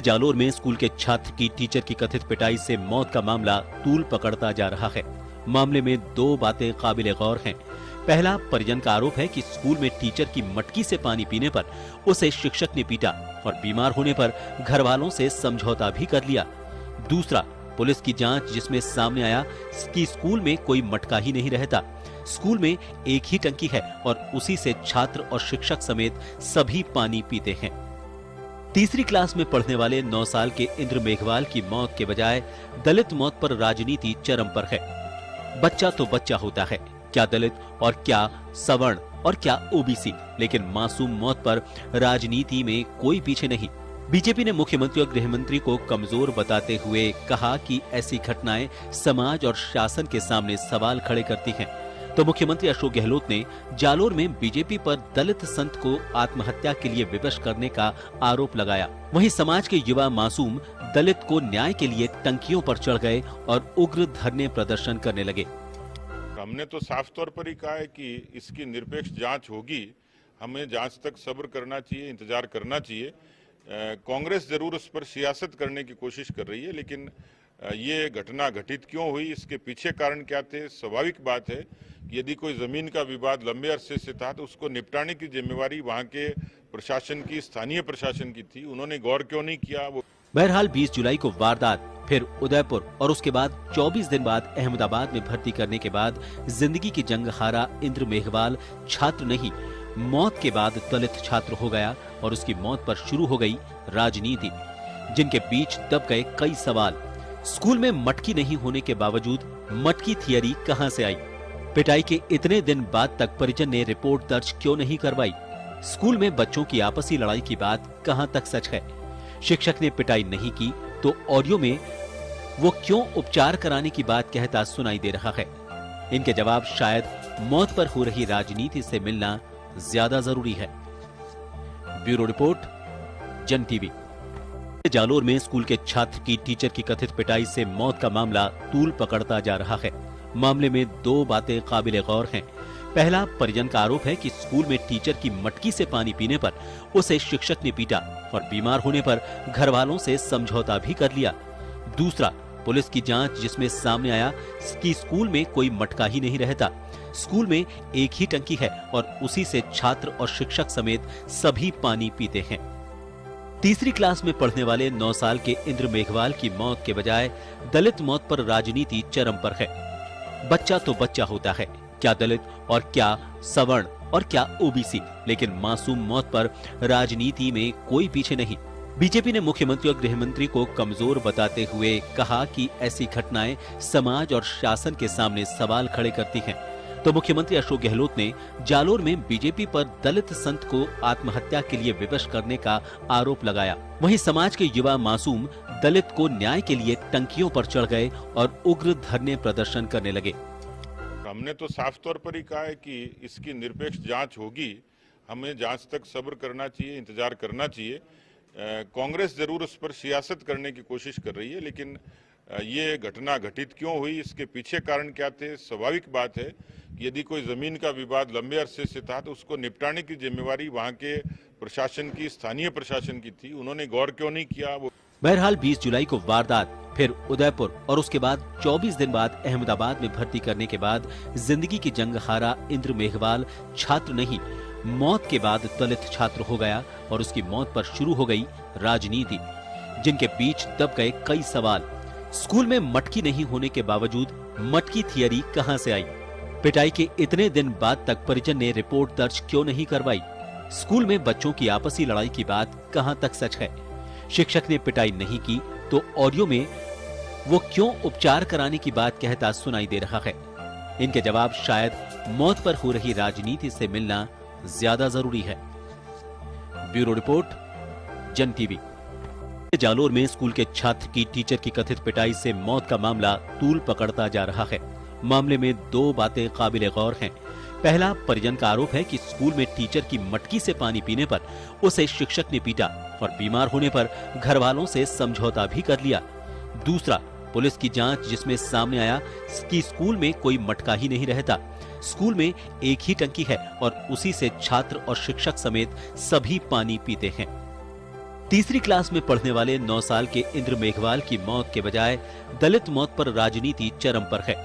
जालोर में स्कूल के छात्र की टीचर की कथित पिटाई से मौत का मामला तूल पकड़ता जा रहा है। मामले में दो बातें काबिले गौर हैं। पहला, परिजन का आरोप है कि स्कूल में टीचर की मटकी से पानी पीने पर उसे शिक्षक ने पीटा और बीमार होने पर घर वालों से समझौता भी कर लिया। दूसरा, पुलिस की जांच जिसमें सामने आया कि स्कूल में कोई मटका ही नहीं रहता। स्कूल में एक ही टंकी है और उसी से छात्र और शिक्षक समेत सभी पानी पीते हैं। तीसरी क्लास में पढ़ने वाले 9 साल के इंद्र मेघवाल की मौत के बजाय दलित मौत पर राजनीति चरम पर है। बच्चा तो बच्चा होता है, क्या दलित और क्या सवर्ण और क्या ओबीसी, लेकिन मासूम मौत पर राजनीति में कोई पीछे नहीं। बीजेपी ने मुख्यमंत्री और गृह मंत्री को कमजोर बताते हुए कहा कि ऐसी घटनाएं समाज और शासन के सामने सवाल खड़े करती हैं। तो मुख्यमंत्री अशोक गहलोत ने जालोर में बीजेपी पर दलित संत को आत्महत्या के लिए विवश करने का आरोप लगाया। वहीं समाज के युवा मासूम दलित को न्याय के लिए टंकियों पर चढ़ गए और उग्र धरने प्रदर्शन करने लगे। हमने तो साफ तौर पर ही कहा है कि इसकी निरपेक्ष जांच होगी। हमें जांच तक सब्र करना चाहिए, इंतजार करना चाहिए। कांग्रेस जरूर उस पर सियासत करने की कोशिश कर रही है, लेकिन ये घटना घटित क्यों हुई, इसके पीछे कारण क्या थे। स्वाभाविक बात है कि यदि कोई जमीन का विवाद लंबे अरसे से था तो उसको निपटाने की जिम्मेवारी वहां के प्रशासन की, स्थानीय प्रशासन की थी। उन्होंने गौर क्यों नहीं किया। बहरहाल 20 जुलाई को वारदात, फिर उदयपुर और उसके बाद 24 दिन बाद अहमदाबाद में भर्ती करने के बाद जिंदगी की जंग हारा इंद्र मेघवाल छात्र नहीं, मौत के बाद दलित छात्र हो गया और उसकी मौत पर शुरू हो गई राजनीति, जिनके बीच दब गए कई सवाल। स्कूल में मटकी नहीं होने के बावजूद मटकी थियरी कहां से आई? पिटाई के इतने दिन बाद तक परिजन ने रिपोर्ट दर्ज क्यों नहीं करवाई? स्कूल में बच्चों की आपसी लड़ाई की बात कहां तक सच है? शिक्षक ने पिटाई नहीं की तो ऑडियो में वो क्यों उपचार कराने की बात कहता सुनाई दे रहा है? इनके जवाब शायद मौत पर हो रही राजनीति से मिलना ज्यादा जरूरी है। ब्यूरो रिपोर्ट, जन टीवी। जालोर में स्कूल के छात्र की टीचर की कथित पिटाई से मौत का मामला तूल पकड़ता जा रहा है। मामले में दो बातें काबिले गौर हैं। पहला, परिजन का आरोप है कि स्कूल में टीचर की मटकी से पानी पीने पर उसे शिक्षक ने पीटा और बीमार होने पर घर वालों से समझौता भी कर लिया। दूसरा, पुलिस की जांच जिसमें सामने आया कि स्कूल में कोई मटका ही नहीं रहता। स्कूल में एक ही टंकी है और उसी से छात्र और शिक्षक समेत सभी पानी पीते हैं। तीसरी क्लास में पढ़ने वाले 9 साल के इंद्र मेघवाल की मौत के बजाय दलित मौत पर राजनीति चरम पर है। बच्चा तो बच्चा होता है, क्या दलित और क्या सवर्ण और क्या ओबीसी, लेकिन मासूम मौत पर राजनीति में कोई पीछे नहीं। बीजेपी ने मुख्यमंत्री और गृह मंत्री को कमजोर बताते हुए कहा कि ऐसी घटनाएं समाज और शासन के सामने सवाल खड़े करती हैं। तो मुख्यमंत्री अशोक गहलोत ने जालोर में बीजेपी पर दलित संत को आत्महत्या के लिए विवश करने का आरोप लगाया। वहीं समाज के युवा मासूम दलित को न्याय के लिए टंकियों पर चढ़ गए और उग्र धरने प्रदर्शन करने लगे। हमने तो साफ तौर पर ही कहा है कि इसकी निरपेक्ष जांच होगी। हमें जांच तक सब्र करना चाहिए, इंतजार करना चाहिए। कांग्रेस जरूर उस पर सियासत करने की कोशिश कर रही है, लेकिन ये घटना घटित क्यों हुई, इसके पीछे कारण क्या थे। स्वाभाविक बात है कि यदि कोई जमीन का विवाद लंबे अरसे से था तो उसको निपटाने की जिम्मेवारी वहां के प्रशासन की, स्थानीय प्रशासन की थी। उन्होंने गौर क्यों नहीं किया। बहरहाल 20 जुलाई को वारदात, फिर उदयपुर और उसके बाद 24 दिन बाद अहमदाबाद में भर्ती करने के बाद जिंदगी की जंग हारा इंद्र मेघवाल छात्र नहीं, मौत के बाद दलित छात्र हो गया और उसकी मौत पर शुरू हो गई राजनीति, जिनके बीच दब गए कई सवाल। स्कूल में मटकी नहीं होने के बावजूद मटकी थियरी कहां से आई? पिटाई के इतने दिन बाद तक परिजन ने रिपोर्ट दर्ज क्यों नहीं करवाई? स्कूल में बच्चों की आपसी लड़ाई की बात कहां तक सच है? शिक्षक ने पिटाई नहीं की तो ऑडियो में वो क्यों उपचार कराने की बात कहता सुनाई दे रहा है? इनके जवाब शायद मौत पर हो रही राजनीति से मिलना ज्यादा जरूरी है। ब्यूरो रिपोर्ट, जन टीवी। जालोर में स्कूल के छात्र की टीचर की कथित पिटाई से मौत का मामला तूल पकड़ता जा रहा है। मामले में दो बातें काबिले गौर हैं। पहला, परिजन का आरोप है कि स्कूल में टीचर की मटकी से पानी पीने पर उसे शिक्षक ने पीटा और बीमार होने पर घर वालों से समझौता भी कर लिया। दूसरा, पुलिस की जांच जिसमें सामने आया कि स्कूल में कोई मटका ही नहीं रहता। स्कूल में एक ही टंकी है और उसी से छात्र और शिक्षक समेत सभी पानी पीते हैं। तीसरी क्लास में पढ़ने वाले 9 साल के इंद्र मेघवाल की मौत के बजाय दलित मौत पर राजनीति चरम पर है।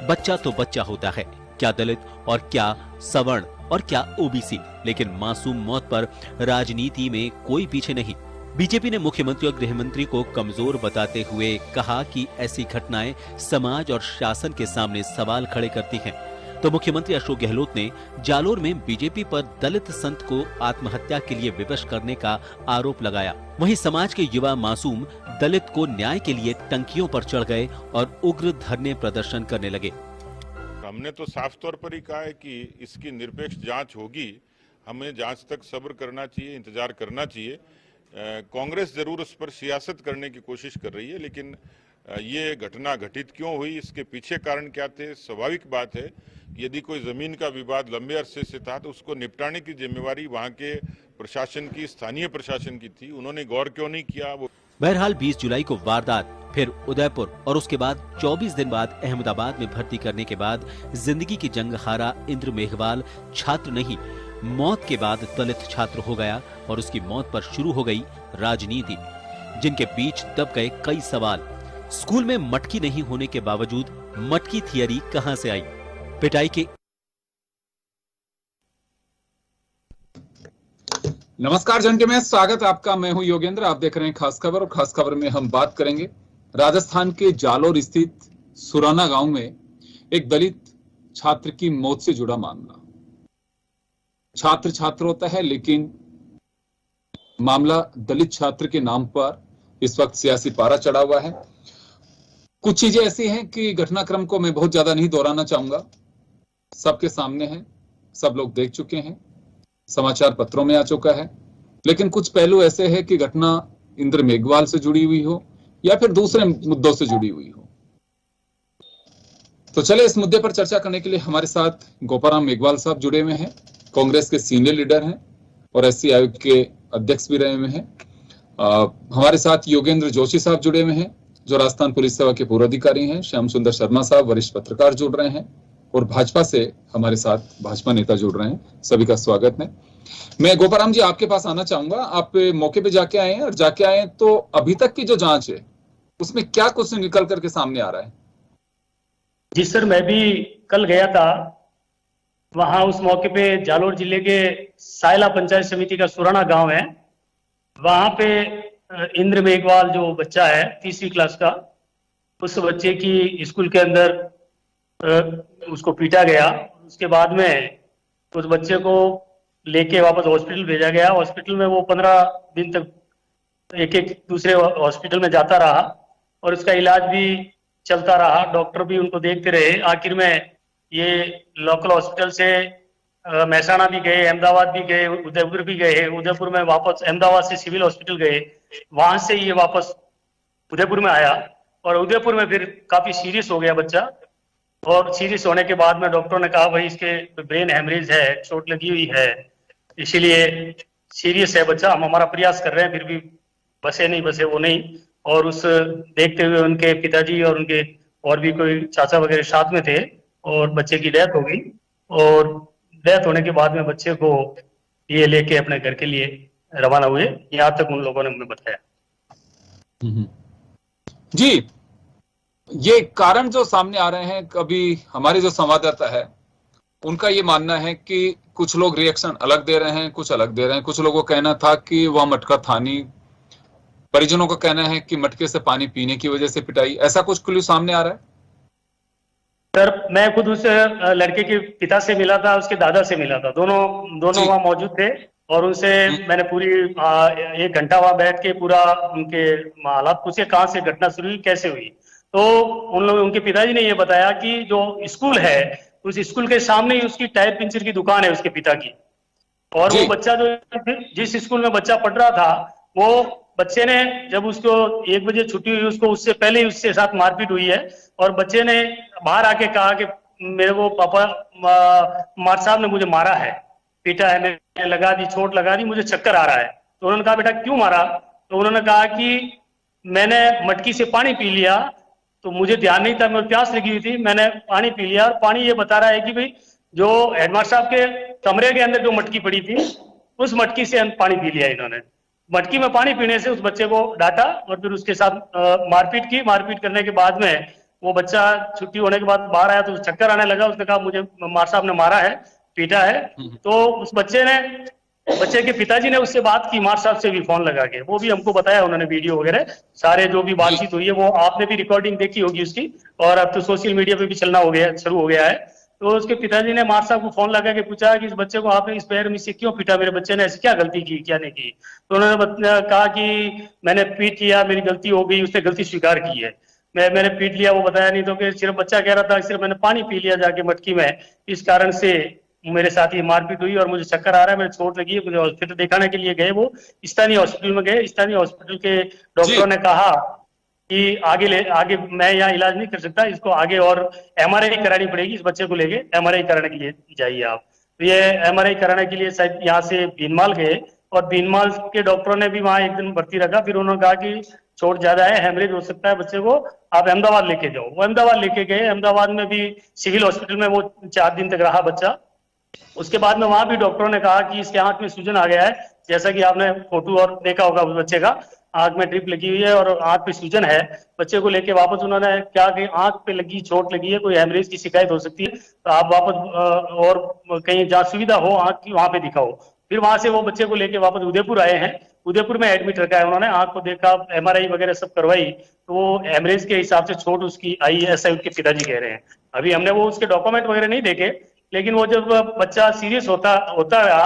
बच्चा तो बच्चा होता है, क्या दलित और क्या सवर्ण और क्या ओबीसी, लेकिन मासूम मौत पर राजनीति में कोई पीछे नहीं। बीजेपी ने मुख्यमंत्री और गृह मंत्री को कमजोर बताते हुए कहा कि ऐसी घटनाएं समाज और शासन के सामने सवाल खड़े करती हैं। तो मुख्यमंत्री अशोक गहलोत ने जालोर में बीजेपी पर दलित संत को आत्महत्या के लिए विवश करने का आरोप लगाया। वहीं समाज के युवा मासूम दलित को न्याय के लिए टंकियों पर चढ़ गए और उग्र धरने प्रदर्शन करने लगे। हमने तो साफ तौर पर ही कहा है कि इसकी निरपेक्ष जांच होगी, हमें जांच तक सब्र करना चाहिए, इंतजार करना चाहिए। कांग्रेस जरूर उस पर सियासत करने की कोशिश कर रही है, लेकिन ये घटना घटित क्यों हुई, इसके पीछे कारण क्या थे? स्वाभाविक बात है, यदि कोई जमीन का विवाद लंबे अरसे से था तो उसको निपटाने की जिम्मेवारी वहां के प्रशासन की, स्थानीय प्रशासन की थी। उन्होंने गौर क्यों नहीं किया? बहरहाल 20 जुलाई को वारदात, फिर उदयपुर और उसके बाद 24 दिन बाद अहमदाबाद में भर्ती करने के बाद जिंदगी की जंग हारा इंद्र मेघवाल छात्र नहीं, मौत के बाद दलित छात्र हो गया और उसकी मौत पर शुरू हो गई राजनीति, जिनके बीच दब गए कई सवाल। स्कूल में मटकी नहीं होने के बावजूद मटकी थियरी कहां से आई? पिटाई के नमस्कार जनके में स्वागत आपका। मैं हूं योगेंद्र, आप देख रहे हैं खास खबर। और खास खबर में हम बात करेंगे राजस्थान के जालोर स्थित सुराना गांव में एक दलित छात्र की मौत से जुड़ा मामला। छात्र छात्र होता है, लेकिन मामला दलित छात्र के नाम पर इस वक्त सियासी पारा चढ़ा हुआ है। कुछ चीजें ऐसी हैं कि घटनाक्रम को मैं बहुत ज्यादा नहीं दोहराना चाहूंगा, सबके सामने है, सब लोग देख चुके हैं, समाचार पत्रों में आ चुका है। लेकिन कुछ पहलू ऐसे हैं कि घटना इंद्र मेघवाल से जुड़ी हुई हो या फिर दूसरे मुद्दों से जुड़ी हुई हो। तो चले इस मुद्दे पर चर्चा करने के लिए हमारे साथ गोपाराम मेघवाल साहब जुड़े हुए हैं। कांग्रेस के सीनियर लीडर हैं और एससी आयोग के अध्यक्ष भी रहे हुए हैं। हमारे साथ योगेंद्र जोशी साहब जुड़े हुए हैं, जो राजस्थान पुलिस सेवा के पूर्व अधिकारी हैं। श्याम सुंदर शर्मा साहब वरिष्ठ पत्रकार जुड़ रहे हैं और भाजपा से हमारे साथ भाजपा नेता जुड़ रहे हैं। सभी का स्वागत है। मैं गोपाराम जी आपके पास आना चाहूंगा। आप मौके पे जाके आए हैं, और जाके आए तो अभी तक की जो जांच है उसमें क्या कुछ निकल करके सामने आ रहा है? जी सर, मैं भी कल गया था वहां। उस मौके पे जालोर जिले के सायला पंचायत समिति का सुराना गांव है, वहां पे इंद्र मेघवाल जो बच्चा है 3वीं क्लास का, उस बच्चे की स्कूल के अंदर उसको पीटा गया। उसके बाद में उस बच्चे को लेके वापस हॉस्पिटल भेजा गया। हॉस्पिटल में वो 15 दिन तक एक दूसरे हॉस्पिटल में जाता रहा और उसका इलाज भी चलता रहा। डॉक्टर भी उनको देखते रहे। आखिर में ये लोकल हॉस्पिटल से महसाणा भी गए, अहमदाबाद भी गए, उदयपुर भी गए। उदयपुर में वापस अहमदाबाद से सिविल हॉस्पिटल गए, वहां से ये वापस उदयपुर में आया और उदयपुर में फिर काफी सीरियस हो गया बच्चा। और सीरियस होने के बाद में डॉक्टरों ने कहा भाई इसके ब्रेन हेमरेज है, चोट लगी हुई है, इसीलिए सीरियस है बच्चा। हम हमारा प्रयास कर रहे हैं, फिर भी बसे वो नहीं। और उस देखते हुए उनके पिताजी और उनके और भी कोई चाचा वगैरह साथ में थे और बच्चे की डेथ हो गई। और डेथ होने के बाद में बच्चे को ये लेके अपने घर के लिए रवाना हुए, यहाँ तक उन लोगों ने हमें बताया। जी, ये कारण जो सामने आ रहे हैं, कभी हमारे जो संवाददाता है उनका ये मानना है कि कुछ लोग रिएक्शन अलग दे रहे हैं, कुछ अलग दे रहे हैं। कुछ लोगों का कहना था कि वह मटका था नहीं, परिजनों का कहना है कि मटके से पानी पीने की वजह से पिटाई। ऐसा कुछ क्लू सामने आ रहा है? सर, मैं खुद उस लड़के के पिता से मिला था, उसके दादा से मिला था, दोनों वहां मौजूद थे और उनसे मैंने पूरी 1 घंटा वहां बैठ के पूरा उनके हालात पूछे, कहाँ से घटना शुरू हुई, कैसे हुई। तो उनके पिताजी ने ये बताया कि जो स्कूल है उस स्कूल के सामने ही उसकी टायर पंचर की दुकान है उसके पिता की। और वो बच्चा जो जिस स्कूल में बच्चा पढ़ रहा था, वो बच्चे ने जब उसको 1 बजे छुट्टी हुई, उसको उससे पहले ही उसके साथ मारपीट हुई है। और बच्चे ने बाहर आके कहा कि मेरे को पापा मार साहब ने मुझे मारा है, पीटा है, मैंने लगा दी, चोट लगा दी, मुझे चक्कर आ रहा है। तो उन्होंने कहा बेटा क्यों मारा? तो उन्होंने कहा कि मैंने मटकी से पानी पी लिया, तो मुझे ध्यान नहीं था, मुझे प्यास लगी हुई थी, मैंने पानी पी लिया। और पानी ये बता रहा है कि भाई जो हेडमास्टर साहब के कमरे के अंदर जो मटकी पड़ी थी उस मटकी से पानी पी लिया इन्होंने। मटकी में पानी पीने से उस बच्चे को डांटा और फिर उसके साथ मारपीट की। मारपीट करने के बाद में वो बच्चा छुट्टी होने के बाद बाहर आया तो चक्कर आने लगा। उसने कहा मुझे मार साहब ने मारा है, पीटा है। तो उस बच्चे के पिताजी ने उससे बात की, मार साहब से भी फोन लगा के, वो भी हमको बताया उन्होंने, वीडियो वगैरह सारे जो भी बातचीत हुई है वो आपने भी रिकॉर्डिंग देखी होगी उसकी, और अब तो सोशल मीडिया पे भी चलना हो गया, शुरू हो गया है। तो उसके पिताजी ने मार साहब को फोन लगा के पूछा कि इस बच्चे को आपने इस पैर में से क्यों पीटा, मेरे बच्चे ने ऐसी क्या गलती की, क्या नहीं की। तो उन्होंने कहा कि मैंने पीट लिया, मेरी गलती हो गई। उसने गलती स्वीकार की है, मैंने पीट लिया, वो बताया नहीं। तो कि सिर्फ बच्चा कह रहा था सिर्फ मैंने पानी पी लिया जाके मटकी में, इस कारण से मेरे साथ ये मारपीट हुई और मुझे चक्कर आ रहा है, मेरे चोट लगी है। मुझे हॉस्पिटल दिखाने के लिए गए, वो स्थानीय हॉस्पिटल में गए। स्थानीय हॉस्पिटल के डॉक्टरों ने कहा कि आगे मैं यहाँ इलाज नहीं कर सकता, इसको आगे और एमआरआई करानी पड़ेगी, इस बच्चे को लेके एमआरआई कराने के लिए जाइए आप। तो ये एमआरआई कराने के लिए शायद यहाँ से भीनमाल गए, और भीनमाल के डॉक्टरों ने भी वहाँ एक दिन भर्ती रखा। फिर उन्होंने कहा कि चोट ज्यादा है, हेमरेज हो सकता है बच्चे को, आप अहमदाबाद लेके जाओ। वो अहमदाबाद लेके गए। अहमदाबाद में भी सिविल हॉस्पिटल में वो 4 दिन तक रहा बच्चा। उसके बाद में वहां भी डॉक्टरों ने कहा कि इसके आंख में सूजन आ गया है, जैसा कि आपने फोटो और देखा होगा उस बच्चे का, आंख में ड्रिप लगी हुई है और आंख पे सूजन है। बच्चे को लेके वापस उन्होंने क्या कि आंख पे लगी चोट लगी है, कोई हेमरेज की शिकायत हो सकती है, तो आप वापस और कहीं जहाँ सुविधा हो आंख की वहां पे दिखाओ। फिर वहां से वो बच्चे को लेके वापस उदयपुर आए हैं। उदयपुर में एडमिट रखा है उन्होंने, आंख को देखा, एमआरआई वगैरह सब करवाई, तो वो हेमरेज के हिसाब से चोट उसकी आई, ऐसा उनके पिताजी कह रहे हैं। अभी हमने वो उसके डॉक्यूमेंट वगैरह नहीं देखे, लेकिन वो जब बच्चा सीरियस होता रहा,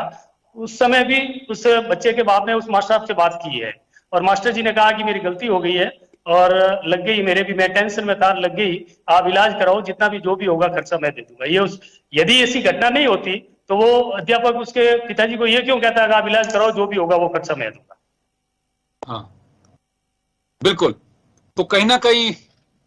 उस समय भी उस बच्चे के बाप ने उस मास्टर साहब से बात की है, और मास्टर जी ने कहा कि मेरी गलती हो गई है और लग गई, मेरे भी, मैं टेंशन में था, लग गई, आप इलाज कराओ, जितना भी जो भी होगा खर्चा मैं दे दूंगा। यदि ऐसी घटना नहीं होती तो वो अध्यापक उसके पिताजी को ये क्यों कहता है कि आप इलाज कराओ, जो भी होगा वो खर्चा मैं दूंगा। हाँ बिल्कुल। तो कहीं ना कहीं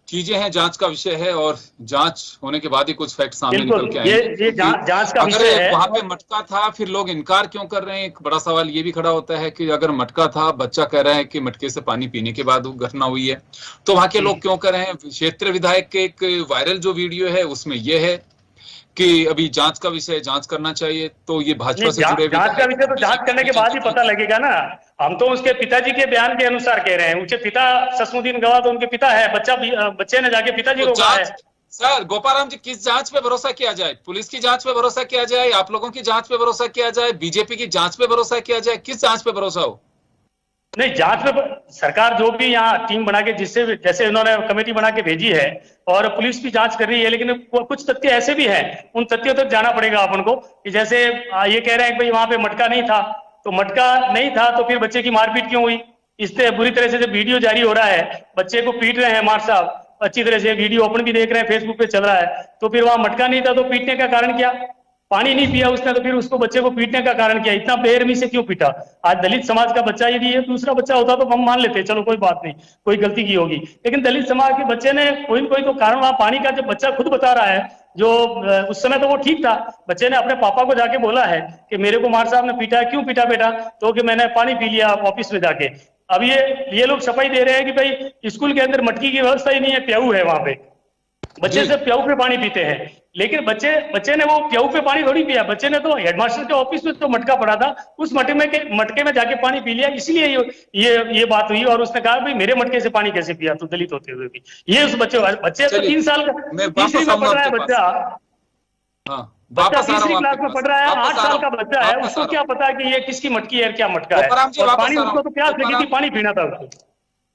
चीजें हैं, जांच का विषय है, और जांच होने के बाद ही कुछ फैक्ट सामने निकल के आएंगे। ये जांच का विषय है। वहां पे मटका था, फिर लोग इनकार क्यों कर रहे हैं? एक बड़ा सवाल ये भी खड़ा होता है कि अगर मटका था, बच्चा कह रहा है कि मटके से पानी पीने के बाद वो घटना हुई है, तो वहां के लोग क्यों कर रहे हैं? क्षेत्रीय विधायक के एक वायरल जो वीडियो है उसमें यह है कि अभी जांच का विषय, जांच करना चाहिए। तो ये भाजपा से जुड़े जांच का विषय तो जांच करने के बाद ही पता लगेगा ना। हम तो उसके पिताजी के बयान के अनुसार कह रहे हैं, उनके पिता ससमुद्दीन गवाह तो उनके पिता है, बच्चे ने जाके पिताजी को कहा है। सर गोपाराम जी, किस जांच पे भरोसा किया जाए? पुलिस की जांच पे भरोसा किया जाए, आप लोगों की जांच पे भरोसा किया जाए, बीजेपी की जांच पे भरोसा किया जाए? किस जांच पे भरोसा हो? नहीं, जांच में सरकार जो भी यहाँ टीम बना के, जिससे जैसे उन्होंने कमेटी बना के भेजी है और पुलिस भी जांच कर रही है, लेकिन कुछ तथ्य ऐसे भी हैं, उन तथ्यों तक जाना पड़ेगा अपन को। कि जैसे ये कह रहे हैं कि भाई वहां पे मटका नहीं था, तो मटका नहीं था तो फिर बच्चे की मारपीट क्यों हुई? इससे बुरी तरह से जब वीडियो जारी हो रहा है, बच्चे को पीट रहे हैं मार साहब, अच्छी तरह से वीडियो अपन भी देख रहे हैं, फेसबुक पे चल रहा है, तो फिर वहां मटका नहीं था तो पीटने का कारण क्या? पानी नहीं पिया उसने तो फिर उसको बच्चे को पीटने का कारण क्या? इतना बेरहमी से क्यों पीटा? आज दलित समाज का बच्चा, यदि ये दूसरा बच्चा होता तो हम मान लेते, चलो कोई बात नहीं, कोई गलती की होगी, लेकिन दलित समाज के बच्चे ने कोई न कोई तो कारण, वहां पानी का, जब बच्चा खुद बता रहा है, जो उस समय तो वो ठीक था, बच्चे ने अपने पापा को जाके बोला है कि मेरे को मार साहब ने पीटा, क्यों पीटा बेटा? तो कि मैंने पानी पी लिया ऑफिस में जाके। अब ये लोग सफाई दे रहे हैं कि भाई स्कूल के अंदर मटकी की व्यवस्था ही नहीं है, प्याऊ है वहां पे, बच्चे से प्याऊ पे पानी पीते हैं। लेकिन बच्चे ने वो प्याऊ पे पानी थोड़ी पिया, बच्चे ने तो हेडमास्टर के ऑफिस में तो मटका पड़ा था, उस मटके में जाके पानी पी लिया, इसलिए ये बात हुई। और उसने कहा भाई मेरे मटके से पानी कैसे पिया तू, दलित होते हुए भी? ये उस बच्चे तो 3 साल का, तीसरी में पढ़ रहा है बच्चा, बच्चा तीसरी क्लास में पढ़ रहा है, 8 साल का बच्चा है, उसको क्या पता है कि ये किसकी मटकी है, क्या मटका है? और पानी, उसको तो प्यास लगी थी, पानी पीना था उसको।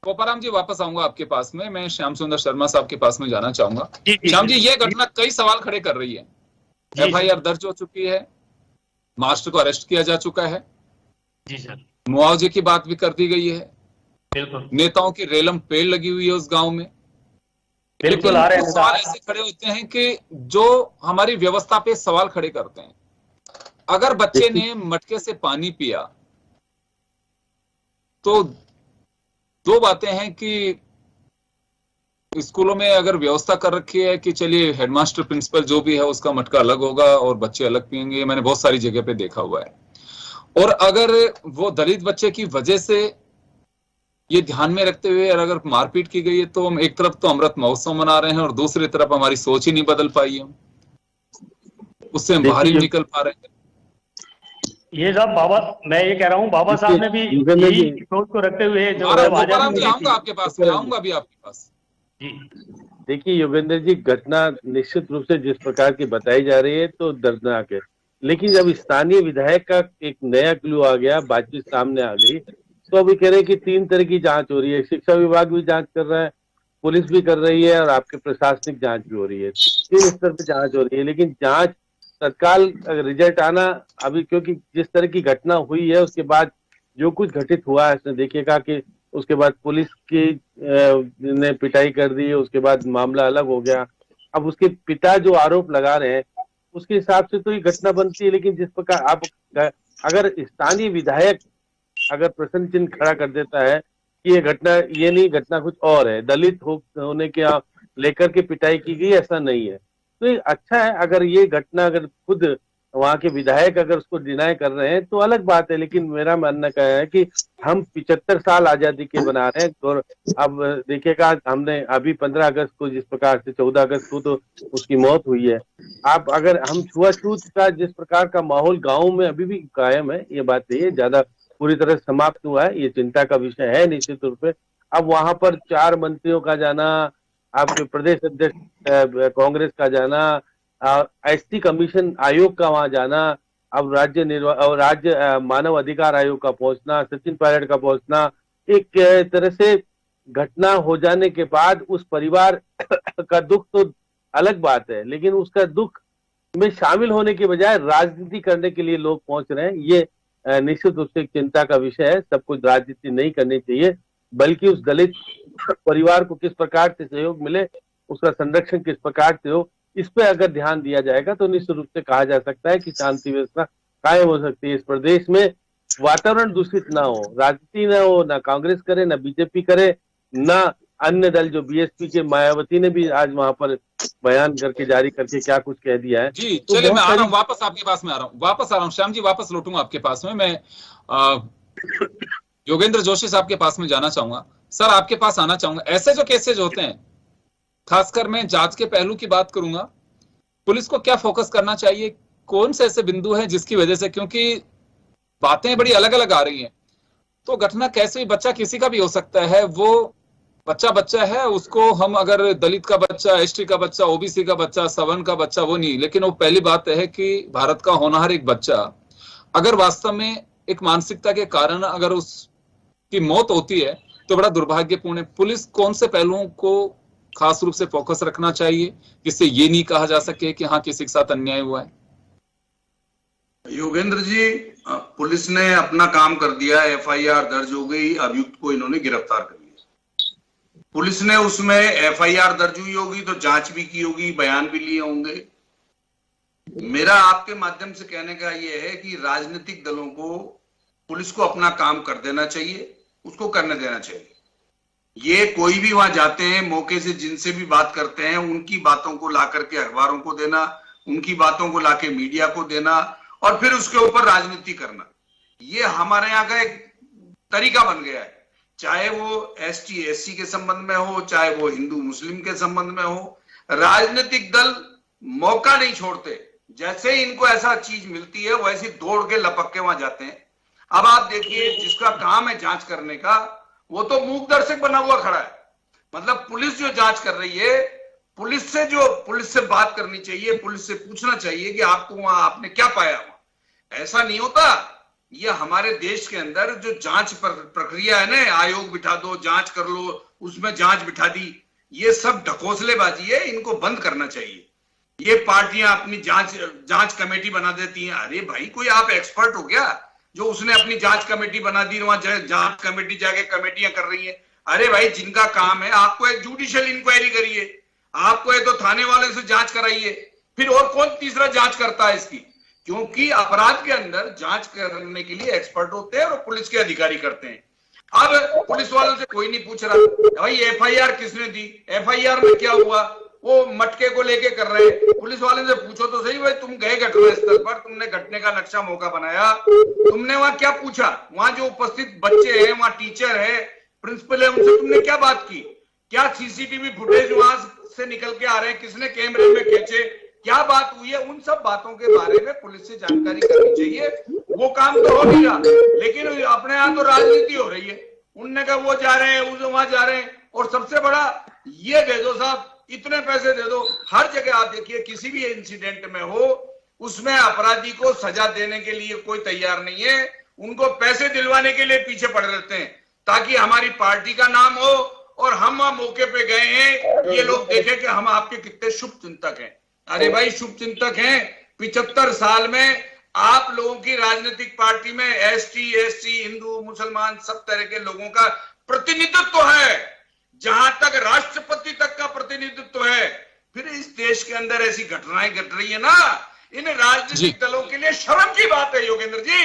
गोपाराम जी वापस आऊंगा आपके पास में, मैं श्याम सुंदर शर्मा साहब के पास में जाना चाहूंगा। श्याम जी, ये घटना कई सवाल खड़े कर रही है। एफआईआर दर्ज हो चुकी है, मास्टर को अरेस्ट किया जा चुका है, जी सर, मुआवजे की बात भी कर दी गई है, बिल्कुल, नेताओं की रेलम पेड़ लगी हुई है उस गांव में, बिल्कुल आ रहे हैं। सवाल ऐसे खड़े होते हैं कि जो हमारी व्यवस्था पे सवाल खड़े करते हैं। अगर बच्चे ने मटके से पानी पिया तो 2 बातें हैं कि स्कूलों में अगर व्यवस्था कर रखी है कि चलिए हेडमास्टर प्रिंसिपल जो भी है उसका मटका अलग होगा और बच्चे अलग पिएंगे, मैंने बहुत सारी जगह पे देखा हुआ है। और अगर वो दलित बच्चे की वजह से ये ध्यान में रखते हुए अगर मारपीट की गई है, तो हम एक तरफ तो अमृत महोत्सव मना रहे हैं और दूसरी तरफ हमारी सोच ही नहीं बदल पाई है, उससे हम बाहर ही निकल पा रहे हैं। ये साहब बाबा, मैं ये कह रहा हूँ बाबा साहब ने भी योगेंद्र यही जी, सोच को रखते हुए जो आ रहा है हूं, गोपाराम आजादी जी, मिली आऊंगा थी। आपके पास में, आऊंगा अभी आपके पास। जी देखिए योगेंद्र जी, घटना निश्चित रूप से जिस प्रकार की बताई जा रही है तो दर्दनाक है, लेकिन जब स्थानीय विधायक का एक नया क्लू आ गया, बातचीत सामने आ गई, तो अभी कह रहे हैं कि 3 तरह की जांच हो रही है। शिक्षा विभाग भी जांच कर रहा है, पुलिस भी कर रही है और आपके प्रशासनिक जांच भी हो रही है। 3 स्तर पे जांच हो रही है, लेकिन जांच तत्काल रिजल्ट आना अभी, क्योंकि जिस तरह की घटना हुई है उसके बाद जो कुछ घटित हुआ है, इसमें देखिएगा कि उसके बाद पुलिस की ने पिटाई कर दी, उसके बाद मामला अलग हो गया। अब उसके पिता जो आरोप लगा रहे हैं उसके हिसाब से तो ये घटना बनती है, लेकिन जिस प्रकार आप अगर स्थानीय विधायक अगर प्रश्न चिन्ह खड़ा कर देता है कि ये घटना, ये नहीं, घटना कुछ और है, दलित होने के लेकर के पिटाई की गई, ऐसा नहीं है, तो ये अच्छा है। अगर ये घटना अगर खुद वहां के विधायक अगर उसको डिनाय कर रहे हैं तो अलग बात है, लेकिन मेरा मानना क्या है कि हम 75 साल आजादी के बना रहे हैं, और अब देखिएगा हमने अभी 15 अगस्त को जिस प्रकार से 14 अगस्त को तो उसकी मौत हुई है। आप अगर हम छुआछूत का जिस प्रकार का माहौल गाँव में अभी भी कायम है, ये बात नहीं है ज्यादा पूरी तरह समाप्त हुआ है, ये चिंता का विषय है निश्चित रूप से। अब वहां पर 4 मंत्रियों का जाना, आपके प्रदेश अध्यक्ष कांग्रेस का जाना, एसटी कमीशन आयोग का वहां जाना, अब राज्य मानव अधिकार आयोग का पहुंचना, सचिन पायलट का पहुंचना, एक तरह से घटना हो जाने के बाद उस परिवार का दुख तो अलग बात है, लेकिन उसका दुख में शामिल होने के बजाय राजनीति करने के लिए लोग पहुंच रहे हैं। ये निश्चित रूप से एक चिंता का विषय है। सबको राजनीति नहीं करनी चाहिए, बल्कि उस दलित परिवार को किस प्रकार से सहयोग मिले, उसका संरक्षण किस प्रकार से हो, इस पे अगर ध्यान दिया जाएगा तो निश्चित रूप से कहा जा सकता है कि शांति व्यवस्था कायम हो सकती है। इस प्रदेश में वातावरण दूषित ना हो, राजनीति ना हो, ना कांग्रेस करे, ना बीजेपी करे, ना अन्य दल, जो बीएसपी के मायावती ने भी आज वहां पर बयान करके जारी करके क्या कुछ कह दिया है। जी तो चलिए, मैं आ बहुत रहा हूँ वापस आपके पास में, वापस आ रहा हूँ श्याम जी, वापस लौटूंगा आपके पास में। मैं योगेंद्र जोशी साहब के पास में जाना चाहूंगा। सर, आपके पास आना चाहूंगा। ऐसे जो केसेज होते हैं, खासकर मैं जांच के पहलू की बात करूंगा, पुलिस को क्या फोकस करना चाहिए, कौन से ऐसे बिंदु हैं जिसकी वजह से, क्योंकि बातें बड़ी अलग अलग आ रही हैं, तो घटना कैसे भी, बच्चा किसी का भी हो सकता है, वो बच्चा है, उसको हम अगर दलित का बच्चा, एसटी का बच्चा, ओबीसी का बच्चा, सवर्ण का बच्चा, वो नहीं, लेकिन वो पहली बात है कि भारत का होनहार एक बच्चा अगर वास्तव में एक मानसिकता के कारण अगर उसकी मौत होती है तो बड़ा दुर्भाग्यपूर्ण है। पुलिस कौन से पहलुओं को खास रूप से फोकस रखना चाहिए जिससे ये नहीं कहा जा सके कि हाँ किसी के साथ अन्याय हुआ है? योगेंद्र जी, पुलिस ने अपना काम कर दिया, एफआईआर दर्ज हो गई, अभियुक्त को इन्होंने गिरफ्तार कर लिया। पुलिस ने उसमें एफआईआर दर्ज हुई होगी तो जांच भी की होगी, बयान भी लिए होंगे। मेरा आपके माध्यम से कहने का यह है कि राजनीतिक दलों को, पुलिस को अपना काम कर देना चाहिए, उसको करने देना चाहिए। ये कोई भी वहां जाते हैं, मौके से जिनसे भी बात करते हैं, उनकी बातों को ला करके अखबारों को देना, उनकी बातों को लाके मीडिया को देना और फिर उसके ऊपर राजनीति करना, ये हमारे यहाँ का एक तरीका बन गया है। चाहे वो एसटी एससी के संबंध में हो, चाहे वो हिंदू मुस्लिम के संबंध में हो, राजनीतिक दल मौका नहीं छोड़ते। जैसे ही इनको ऐसा चीज मिलती है वैसे दौड़ के लपक के वहां जाते हैं। अब आप देखिए, जिसका काम है जांच करने का, वो तो मूक दर्शक बना हुआ खड़ा है। मतलब पुलिस जो जांच कर रही है, पुलिस से बात करनी चाहिए, पुलिस से पूछना चाहिए कि आपको वहां आपने क्या पाया वहां। ऐसा नहीं होता। ये हमारे देश के अंदर जो जांच प्रक्रिया है ना, आयोग बिठा दो, जांच कर लो, उसमें जांच बिठा दी, ये सब ढकोसलेबाजी है, इनको बंद करना चाहिए। ये पार्टियां अपनी जांच कमेटी बना देती हैं। अरे भाई, कोई आप एक्सपर्ट हो क्या जो उसने अपनी जांच कमेटी बना दी, वहां जांच कमेटी जाके कमेटियां कर रही है? अरे भाई, जिनका काम है, आपको एक जुडिशियल इंक्वायरी करिए, आपको एक तो थाने वाले से जांच कराइए, फिर और कौन तीसरा जांच करता है इसकी? क्योंकि अपराध के अंदर जांच करने के लिए एक्सपर्ट होते हैं और पुलिस के अधिकारी करते हैं। अब पुलिस वालों से कोई नहीं पूछ रहा भाई एफआईआर किसने दी, एफआईआर में क्या हुआ, वो मटके को लेके कर रहे हैं। पुलिस वाले से पूछो तो सही, भाई तुम गए घटनास्थल पर, तुमने घटने का नक्शा मौका बनाया, तुमने वहां क्या पूछा? वहां जो उपस्थित बच्चे हैं, वहां टीचर है, प्रिंसिपल है, उनसे तुमने क्या बात की? क्या सीसीटीवी फुटेज वहां से निकल के आ रहे हैं, किसने कैमरे में खींचे, क्या बात हुई है? उन सब बातों के बारे में पुलिस से जानकारी करनी चाहिए। वो काम तो हो नहीं रहा, लेकिन अपने यहाँ तो राजनीति हो रही है। उनने कहा वो जा रहे हैं, वो वहां जा रहे हैं, और सबसे बड़ा ये दे दो साहब, इतने पैसे दे दो। हर जगह आप देखिए किसी भी इंसिडेंट में हो, उसमें अपराधी को सजा देने के लिए कोई तैयार नहीं है, उनको पैसे दिलवाने के लिए पीछे पड़ रहते हैं ताकि हमारी पार्टी का नाम हो और हम मौके पे गए हैं, ये लोग देखें कि हम आपके कितने शुभ चिंतक हैं। अरे भाई शुभ चिंतक हैं, 75 साल में आप लोगों की राजनीतिक पार्टी में एसटी, एससी, हिंदू, मुसलमान सब तरह के लोगों का प्रतिनिधित्व है, जहां तक राष्ट्रपति तक का प्रतिनिधित्व है। फिर इस देश के अंदर ऐसी घटनाएं घट रही है ना, इन राजनीतिक दलों के लिए शर्म की बात है योगेंद्र जी।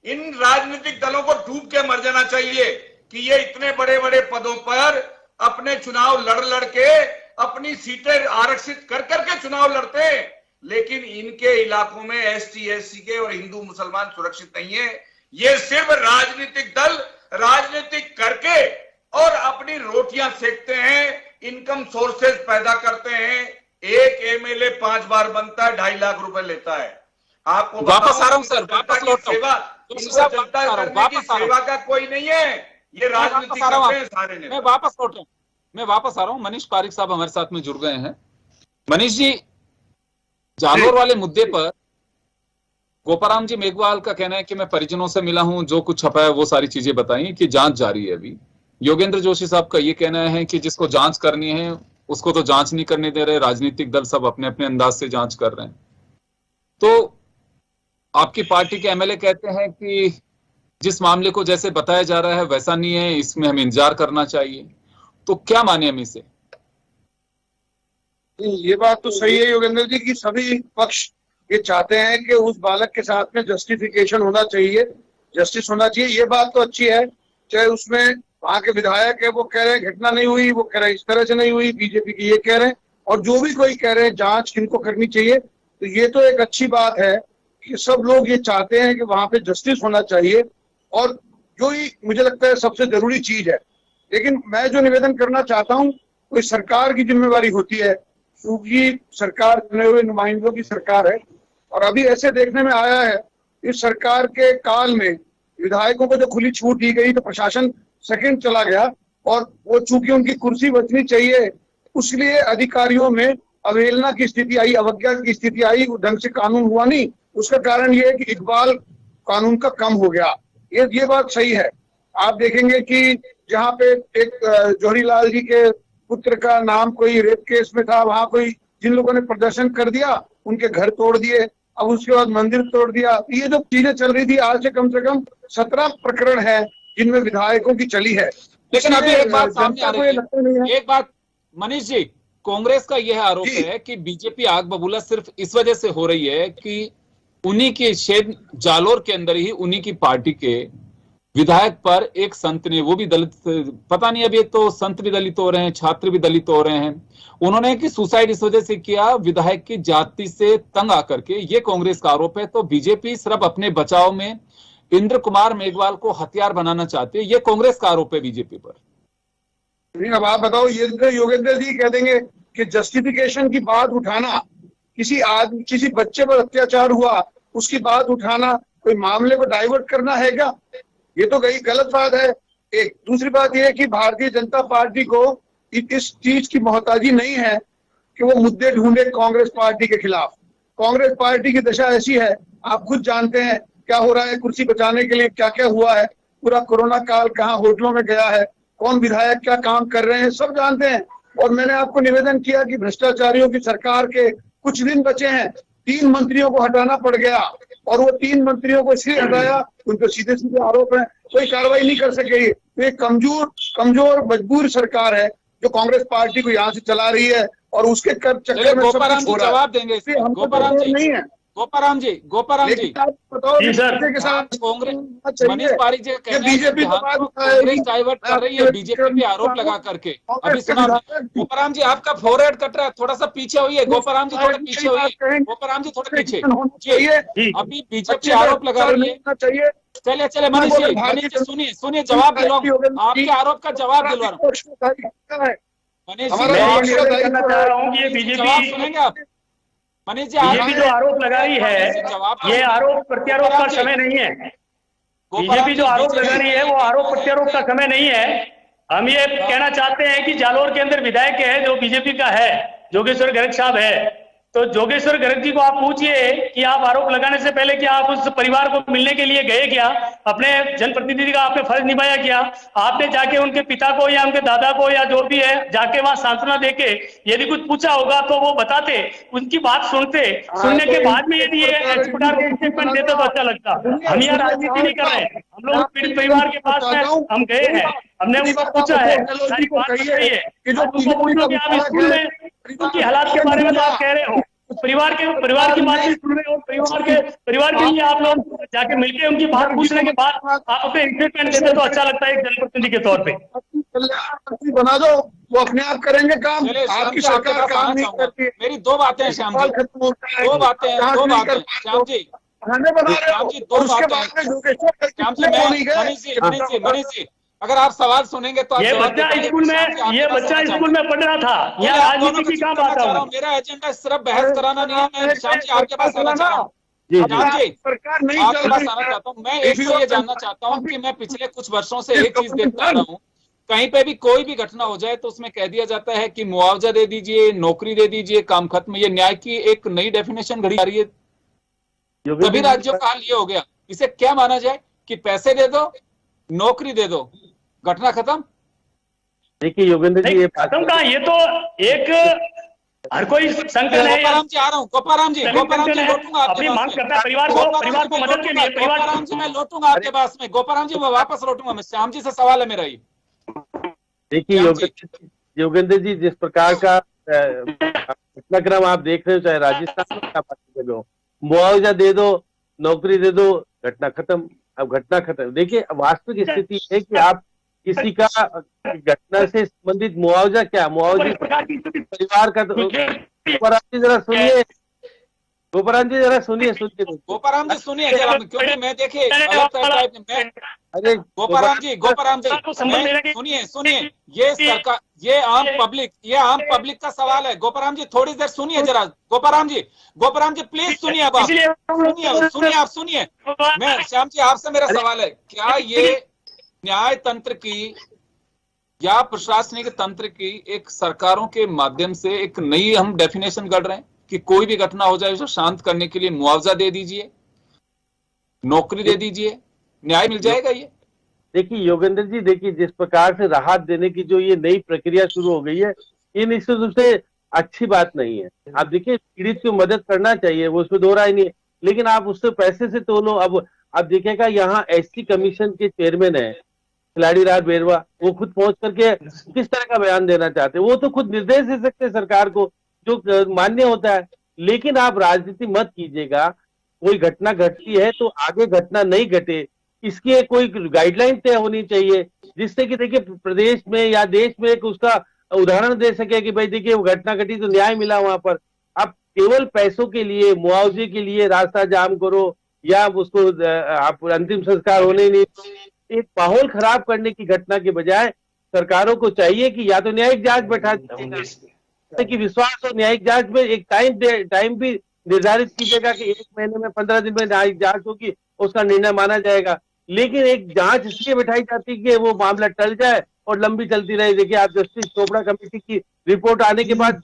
इन राजनीतिक दलों को डूब के मर जाना चाहिए कि ये इतने बड़े बड़े पदों पर अपने चुनाव लड़ के अपनी सीटें आरक्षित कर करके चुनाव लड़ते हैं, लेकिन इनके इलाकों में एसटी, एससी के और हिंदू मुसलमान सुरक्षित नहीं है। ये सिर्फ राजनीतिक दल राजनीतिक करके और अपनी रोटियां सेकते हैं, इनकम सोर्सेज पैदा करते हैं। एक एमएलए 5 बार बनता है, 2.5 लाख रुपए लेता है। आपको वापस आ रहा हूं सर, वापस लौट सेवा, जनता करने की सेवा का कोई नहीं है, ये राजनीति करते हैं सारे ने। मैं वापस लौट रहा हूँ, मैं वापस आ रहा हूँ। मनीष पारिक साहब हमारे साथ में जुड़ गए हैं। मनीष जी, जालोर वाले मुद्दे पर गोपाराम जी मेघवाल का कहना है कि मैं परिजनों से मिला हूं, जो कुछ छपा है वो सारी चीजें बताई कि जांच जारी है अभी। योगेंद्र जोशी साहब का ये कहना है कि जिसको जांच करनी है उसको तो जांच नहीं करने दे रहे, राजनीतिक दल सब अपने अपने अंदाज से जांच कर रहे हैं। तो आपकी पार्टी के एमएलए कहते हैं कि जिस मामले को जैसे बताया जा रहा है वैसा नहीं है, इसमें हमें इंतजार करना चाहिए। तो क्या माने हम इसे? ये बात तो सही है योगेंद्र जी की सभी पक्ष ये चाहते हैं कि उस बालक के साथ में जस्टिफिकेशन होना चाहिए, जस्टिस होना चाहिए। ये बात तो अच्छी है, चाहे उसमें वहां के विधायक है वो कह रहे हैं घटना नहीं हुई, वो कह रहे हैं इस तरह से नहीं हुई, बीजेपी की ये कह रहे हैं, और जो भी कोई कह रहे हैं जांच किनको करनी चाहिए। तो ये तो एक अच्छी बात है कि सब लोग ये चाहते हैं कि वहां पे जस्टिस होना चाहिए, और जो ही मुझे लगता है सबसे जरूरी चीज है। लेकिन मैं जो निवेदन करना चाहता हूँ, कोई सरकार की जिम्मेवारी होती है, क्योंकि सरकार चुने हुए नुमाइंदों की सरकार है, और अभी ऐसे देखने में आया है इस सरकार के काल में विधायकों को जो खुली छूट दी गई तो प्रशासन सेकंड चला गया, और वो चूंकि उनकी कुर्सी बचनी चाहिए उसलिए अधिकारियों में अवहेलना की स्थिति आई, अवज्ञा की स्थिति आई, ढंग से कानून हुआ नहीं। उसका कारण ये है कि इकबाल कानून का कम हो गया। ये बात सही है। आप देखेंगे कि जहाँ पे एक जौहरीलाल जी के पुत्र का नाम कोई रेप केस में था, वहां कोई जिन लोगों ने प्रदर्शन कर दिया उनके घर तोड़ दिए, अब उसके बाद मंदिर तोड़ दिया। ये जो चीजें चल रही थी, आज से कम 17 प्रकरण है जिनमें विधायकों की चली है। लेकिन अभी एक बात सामने आ रही है, एक बात मनीष जी, कांग्रेस का यह आरोप है कि बीजेपी आग बबूला सिर्फ इस वजह से हो रही है कि उन्हीं के शेड जालोर के अंदर ही उन्हीं की पार्टी के विधायक पर एक संत ने, वो भी दलित, पता नहीं अभी तो संत भी दलित हो रहे हैं, छात्र भी दलित हो रहे हैं, उन्होंने कि सुसाइड इस वजह से किया विधायक की जाति से तंग आकर के। ये कांग्रेस का आरोप है। तो बीजेपी सिर्फ अपने बचाव में इंद्र कुमार मेघवाल को हथियार बनाना चाहती है, ये कांग्रेस का आरोप है बीजेपी पर। अब आप बताओ, ये योगेंद्र जी कह देंगे कि जस्टिफिकेशन की बात उठाना, किसी बच्चे पर अत्याचार हुआ उसकी बात उठाना, कोई मामले को डाइवर्ट करना है क्या? ये तो कहीं गलत बात है। एक दूसरी बात यह है कि भारतीय जनता पार्टी को इस चीज की मोहताजी नहीं है कि वो मुद्दे ढूंढे कांग्रेस पार्टी के खिलाफ। कांग्रेस पार्टी की दशा ऐसी है, आप खुद जानते हैं क्या हो रहा है, कुर्सी बचाने के लिए क्या क्या हुआ है, पूरा कोरोना काल कहाँ होटलों में गया है, कौन विधायक क्या काम कर रहे हैं, सब जानते हैं। और मैंने आपको निवेदन किया कि भ्रष्टाचारियों की सरकार के कुछ दिन बचे हैं, 3 मंत्रियों को हटाना पड़ गया, और वो 3 मंत्रियों को इसलिए हटाया, उन पर सीधे सीधे आरोप है, कोई कार्रवाई नहीं कर सकेगी। तो एक कमजोर मजबूर सरकार है जो कांग्रेस पार्टी को यहाँ से चला रही है, और उसके चक्कर में गोपाराम जी जवाब देंगे। गोपाराम जी नहीं है, गोपाराम जी बताओ के साथ कांग्रेस मनीष पारिक जी का बीजेपी कांग्रेस डाइवर्ट कर रही है बीजेपी पे आरोप लगा करके। अभी सुना गोपाराम जी, आपका फोरहेड कट रहा है, थोड़ा सा पीछे होइए गोपाराम जी, थोड़ा पीछे होइए गोपाराम जी, थोड़ा पीछे। अभी बीजेपी आरोप लगा रही है। चले मनीष जी सुनिए जवाब दिलवाऊं, आपके आरोप का जवाब दिलवा रहा हूँ। मनीष जी करना चाह रहा हूँ कि ये बीजेपी सुनेंगे आप? मनीष जी बीजेपी जो आरोप लगा रही है, ये आरोप प्रत्यारोप का समय नहीं है। बीजेपी जो आरोप लगा रही है वो आरोप प्रत्यारोप का समय नहीं है। हम ये कहना चाहते हैं कि जालोर के अंदर विधायक है जो बीजेपी का है, जोगेश्वर गर्ग साहब है, तो जोगेश्वर गर्ग जी को आप पूछिए कि आप आरोप लगाने से पहले क्या आप उस परिवार को मिलने के लिए गए क्या? अपने जनप्रतिनिधि का आपने फर्ज निभाया क्या? आपने जाके उनके पिता को या उनके दादा को या जो भी है जाके वहां सांत्वना देके यदि कुछ पूछा होगा तो वो बताते, उनकी बात सुनने के बाद में यदि ये इस प्रकार के स्टेटमेंट देते तो अच्छा लगता। हम यहाँ राजनीति नहीं कर रहे हैं, हम लोग पीड़ित परिवार के पास में हम गए हैं, हमने उनको पूछा है, सारी बात बताई है। आप उनको पूछो कि आप स्कूल में उनकी हालात के बारे में तो आप कह रहे हो, परिवार की बात भी सुन रहे हो, परिवार के लिए आप लोग जाके मिलके उनकी बात पूछने के बाद आप अपने स्टेटमेंट देते तो अच्छा लगता है एक जनप्रतिनिधि के तौर पे। बना दो, वो अपने आप करेंगे काम, आपकी सरकार काम नहीं करती। मेरी दो बातें हैं श्याम जी, दो बातें श्याम जी, मनीष जी अगर आप सवाल सुनेंगे तो ये बच्चा स्कूल में पढ़ रहा था, यहाँ राजनीति की क्या बात है? मेरा एजेंडा सिर्फ बहस कराना नहीं है। मैं श्याम जी आपके पास आना चाह रहा हूँ, सरकार नहीं आपके पास आना चाहता हूँ। मैं एक तो ये जानना चाहता हूँ कि मैं पिछले कुछ वर्षों से एक चीज देखता रहा हूँ, कहीं पे भी कोई भी घटना हो जाए तो उसमें कह दिया जाता है कि मुआवजा दे दीजिए, नौकरी दे दीजिए, काम खत्म। ये न्याय की एक नई डेफिनेशन घड़ी आ रही है, सभी राज्यों का हाल ये हो गया। इसे क्या माना जाए कि पैसे दे दो, नौकरी दे दो, घटना खत्म? देखिए योगेंद्र जी, ये खत्म कहा, ये तो एक हर कोई संकल्प है। गोपाराम जी आ रहा हूँ, गोपाराम जी लौटूंगा अपनी मांग करता है परिवार को मदद के लिए। गोपाराम जी मैं लौटूंगा आपके पास में, गोपाराम जी मैं वापस लौटूंगा। मैं श्याम जी से सवाल है मेरा ही। देखिए योगेंद्र जी, जिस प्रकार का घटनाक्रम आप देख रहे हो, चाहे राजस्थान में क्या हो, मुआवजा दे दो, नौकरी दे दो, घटना खत्म। अब घटना खत्म, देखिए वास्तविक स्थिति है कि आप किसी का घटना से संबंधित मुआवजा क्या, मुआवजा परिवार का गोपाराम जी जरा सुनिए, गोपाराम जी जरा सुनिए गोपाराम जी सुनिए, क्योंकि मैं देखिए अरे गोपाराम जी सुनिए, ये सरकार, ये आम पब्लिक का सवाल है। गोपाराम जी थोड़ी देर सुनिए जरा, गोपाराम जी प्लीज सुनिए, अब आप सुनिए। मैं श्याम जी आपसे मेरा सवाल है, क्या ये न्याय तंत्र की या प्रशासनिक तंत्र की एक सरकारों के माध्यम से एक नई हम डेफिनेशन कर रहे हैं कि कोई भी घटना हो जाए उसे शांत करने के लिए मुआवजा दे दीजिए, नौकरी दे दीजिए, न्याय मिल जाएगा? ये देखिए योगेंद्र जी, देखिए जिस प्रकार से राहत देने की जो ये नई प्रक्रिया शुरू हो गई है, ये निश्चित रूप से अच्छी बात नहीं है। आप देखिए पीड़ित की मदद करना चाहिए, वो उसमें दो राय नहीं है, लेकिन आप उससे पैसे से तोलो। अब आप देखिएगा यहाँ एसटी कमीशन के चेयरमैन है खिलाड़ी राज बेरवा, वो खुद पहुंच करके किस तरह का बयान देना चाहते हैं? वो तो खुद निर्देश दे सकते हैं सरकार को जो मान्य होता है, लेकिन आप राजनीति मत कीजिएगा। कोई घटना घटती है तो आगे घटना नहीं घटे, इसकी कोई गाइडलाइन तय होनी चाहिए, जिससे कि देखिए प्रदेश में या देश में एक उसका उदाहरण दे सके कि भाई देखिए वो घटना घटी तो न्याय मिला वहां पर। आप केवल पैसों के लिए, मुआवजे के लिए रास्ता जाम करो या उसको आप अंतिम संस्कार होने ही नहीं, एक माहौल खराब करने की घटना के बजाय सरकारों को चाहिए कि या तो न्यायिक जांच बैठा कि विश्वास हो न्यायिक जांच में, एक टाइम भी निर्धारित कीजिएगा कि 1 महीने में 15 दिन में न्यायिक जांच होगी, उसका निर्णय माना जाएगा। लेकिन एक जांच इसलिए बैठाई जाती है कि वो मामला टल जाए और लंबी चलती रहे। देखिए आप जस्टिस चोपड़ा कमेटी की रिपोर्ट आने के बाद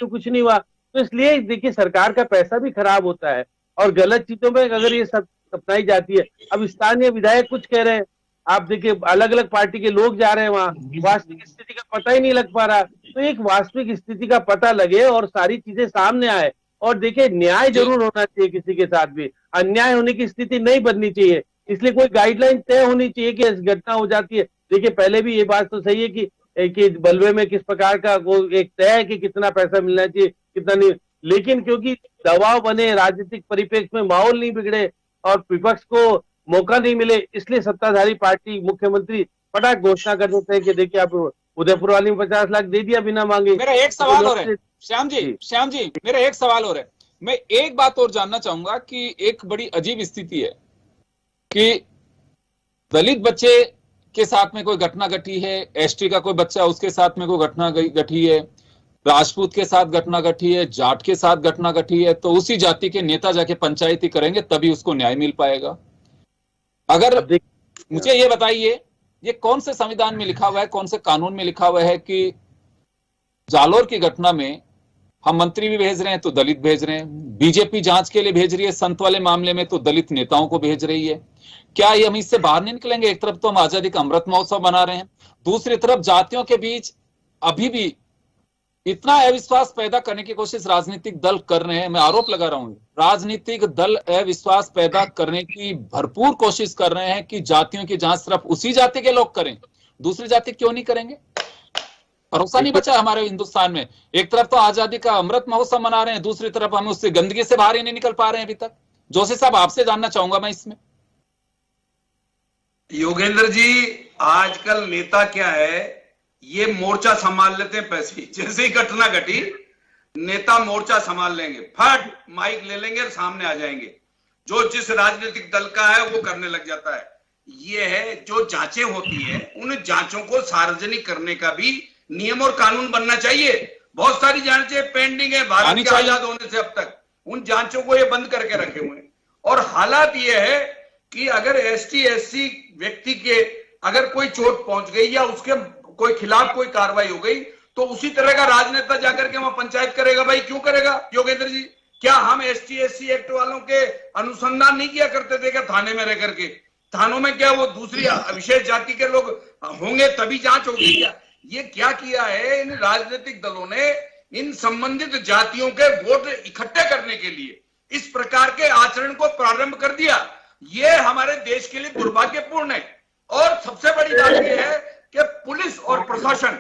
कुछ नहीं हुआ, तो इसलिए देखिए सरकार का पैसा भी खराब होता है और गलत चीजों में अगर ये सब अपनाई जाती है। अब स्थानीय विधायक कुछ कह रहे हैं, आप देखिए अलग अलग पार्टी के लोग जा रहे हैं वहां, वास्तविक स्थिति का पता ही नहीं लग पा रहा। तो एक वास्तविक स्थिति का पता लगे और सारी चीजें सामने आए, और देखिए न्याय जरूर होना चाहिए, किसी के साथ भी अन्याय होने की स्थिति नहीं बननी चाहिए। इसलिए कोई गाइडलाइन तय होनी चाहिए कि घटना हो जाती है। देखिए पहले भी ये बात तो सही है कि बलवे में किस प्रकार का वो एक तय है कि कितना पैसा मिलना चाहिए कितना नहीं, लेकिन क्योंकि दबाव बने, राजनीतिक परिप्रेक्ष्य में माहौल नहीं बिगड़े और विपक्ष को मौका नहीं मिले, इसलिए सत्ताधारी पार्टी मुख्यमंत्री फटाक घोषणा कर देते हैं कि देखिए आप उदयपुर वाली में 50 लाख दे दिया बिना मांगे। मेरा एक सवाल और है श्याम जी मेरा एक सवाल और है। मैं एक बात और जानना चाहूंगा कि एक बड़ी अजीब स्थिति है कि दलित बच्चे के साथ में कोई घटना घटी है, एसटी का कोई बच्चा उसके साथ में कोई घटना घटी है, राजपूत के साथ घटना घटी है, जाट के साथ घटना घटी है, तो उसी जाति के नेता जाके पंचायती करेंगे तभी उसको न्याय मिल पाएगा। अगर मुझे ये बताइए, ये कौन से संविधान में लिखा हुआ है, कौन से कानून में लिखा हुआ है कि जालोर की घटना में हम मंत्री भी भेज रहे हैं तो दलित भेज रहे हैं, बीजेपी जांच के लिए भेज रही है, संत वाले मामले में तो दलित नेताओं को भेज रही है। क्या ये हम इससे बाहर नहीं निकलेंगे? एक तरफ तो हम आजादी का अमृत महोत्सव बना रहे हैं, दूसरी तरफ जातियों के बीच अभी भी इतना अविश्वास पैदा करने की कोशिश राजनीतिक दल कर रहे हैं। मैं आरोप लगा रहा हूं, राजनीतिक दल अविश्वास पैदा करने की भरपूर कोशिश कर रहे हैं कि जातियों की जांच सिर्फ उसी जाति के लोग करें, दूसरी जाति क्यों नहीं करेंगे? भरोसा नहीं बचा हमारे हिंदुस्तान में। एक तरफ तो आजादी का अमृत महोत्सव मना रहे हैं, दूसरी तरफ हम उससे गंदगी से बाहर ही नहीं निकल पा रहे हैं अभी तक। जोशी साहब, आपसे जानना चाहूंगा मैं इसमें। योगेंद्र जी, आजकल नेता क्या है, ये मोर्चा संभाल लेते हैं पैसे। जैसे ही घटना घटी, नेता मोर्चा संभाल लेंगे, फट माइक ले लेंगे और सामने आ जाएंगे। जो जिस राजनीतिक दल का है वो करने लग जाता है। ये है जो जांचें होती है, उन जांचों को सार्वजनिक करने का भी नियम और कानून बनना चाहिए। बहुत सारी जांचें पेंडिंग है भारत के आजाद होने से अब तक, उन जांचों को ये बंद करके रखे हुए हैं। और हालात ये है कि अगर एसटी एससी व्यक्ति के अगर कोई चोट पहुंच गई या उसके कोई खिलाफ कोई कार्रवाई हो गई, तो उसी तरह का राजनेता जाकर के वहां पंचायत करेगा। भाई क्यों करेगा योगेंद्र जी? क्या हम एसटी एससी एक्ट वालों के अनुसंधान नहीं किया करते थे क्या थाने में रह करके? थानों में क्या वो दूसरी विशेष जाति के लोग होंगे तभी जांच होगी क्या? ये क्या किया है इन राजनीतिक दलों ने, इन संबंधित जातियों के वोट इकट्ठे करने के लिए इस प्रकार के आचरण को प्रारंभ कर दिया। ये हमारे देश के लिए दुर्भाग्यपूर्ण है। और सबसे बड़ी बात यह है कि पुलिस और प्रशासन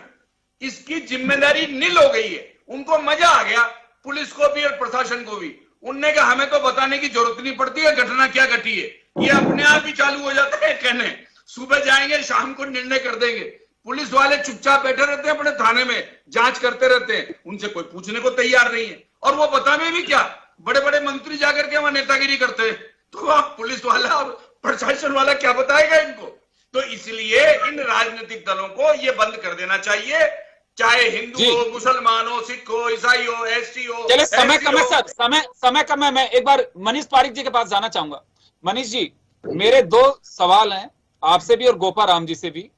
इसकी जिम्मेदारी नील हो गई है। उनको मजा आ गया, पुलिस को भी और प्रशासन को भी। उनने कहा हमें तो बताने की जरूरत नहीं पड़ती है घटना क्या घटी है, ये अपने आप ही चालू हो जाते हैं कहने। सुबह जाएंगे, शाम को निर्णय कर देंगे। पुलिस वाले चुपचाप बैठे रहते हैं अपने थाने में, जांच करते रहते हैं, उनसे कोई पूछने को तैयार नहीं है। और वो बताने भी क्या, बड़े बड़े मंत्री जाकर के वहां नेतागिरी करते हैं, तो आप पुलिस वाला और प्रशासन वाला क्या बताएगा इनको? तो इसलिए इन राजनीतिक दलों को ये बंद कर देना चाहिए, चाहे हिंदू हो, मुसलमान हो, सिख हो, ईसाई हो, एसटी हो। चलिए, समय कम है सर, समय कम है। मैं एक बार मनीष पारिक जी के पास जाना चाहूंगा। मनीष जी, मेरे दो सवाल हैं आपसे भी और गोपाराम जी से भी।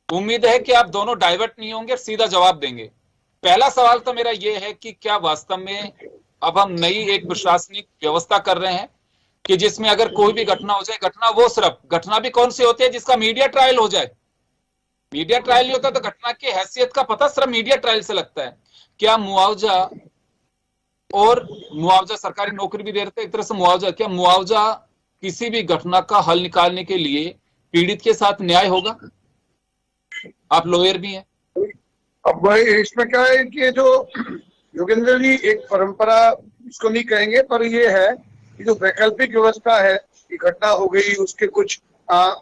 उम्मीद है कि आप दोनों डाइवर्ट नहीं होंगे, सीधा जवाब देंगे। पहला सवाल तो मेरा यह है कि क्या वास्तव में अब हम नई एक प्रशासनिक व्यवस्था कर रहे हैं कि जिसमें अगर कोई भी घटना हो जाए, घटना वो सिर्फ घटना भी कौन सी होती है जिसका मीडिया ट्रायल हो जाए? मीडिया ट्रायल नहीं होता तो घटना की हैसियत का पता सिर्फ मीडिया ट्रायल से लगता है। क्या मुआवजा, और मुआवजा सरकारी नौकरी भी दे रहे थे एक तरह से मुआवजा, क्या मुआवजा किसी भी घटना का हल निकालने के लिए पीड़ित के साथ न्याय होगा? आप लॉयर भी हैं। अब भाई इसमें क्या है कि जो योगेंद्र जी, एक परंपरा इसको नहीं कहेंगे, पर ये है कि जो वैकल्पिक व्यवस्था है कि घटना हो गई, उसके कुछ